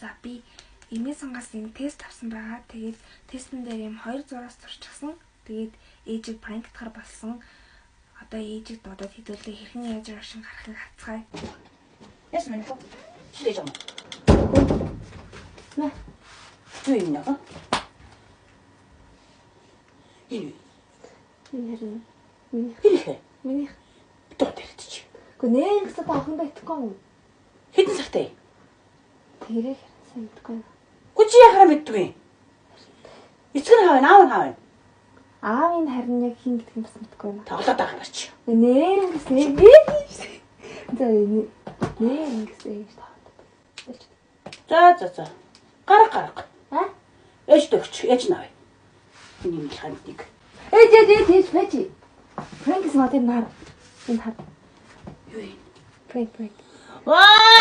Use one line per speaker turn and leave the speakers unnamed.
За би эмээ сангаас энэ тест авсан байгаа. Тэгээд тестэн дээр юм 2 зураас зурчихсан. Тэгээд ээжийг пранктахаар болсон. Одоо ээжийг дуудаад хэдүүлээ хэрхэн яаж рашин гарахыг хацгаая.
Яс мэн хөө. Чилээж юм.
Нэ.
Юу юм яа? Энэ
харин.
Миний. Дуудаарч.
Гэхдээ нэр гэсэн таахандаа итгэхгүй юм.
Хэдэн цагтай?
Тэрэг сайн итгэхгүй.
Гүчи яхаа мэдтгүй. Эцэг нь хаав.
Аавын харин яг хин гэдэг юм бас мэдгүй байна.
Тоглоод байгаа юм чи.
Нэр гэсэн. За нэр гэсэн.
За. Гарга.
А?
Ээж дөгч, ээж наваа. Энэ механик.
Ээж бачи. Фрэнкс мод энэ хар.
Юу юм?
Фрэнк.
Ваа,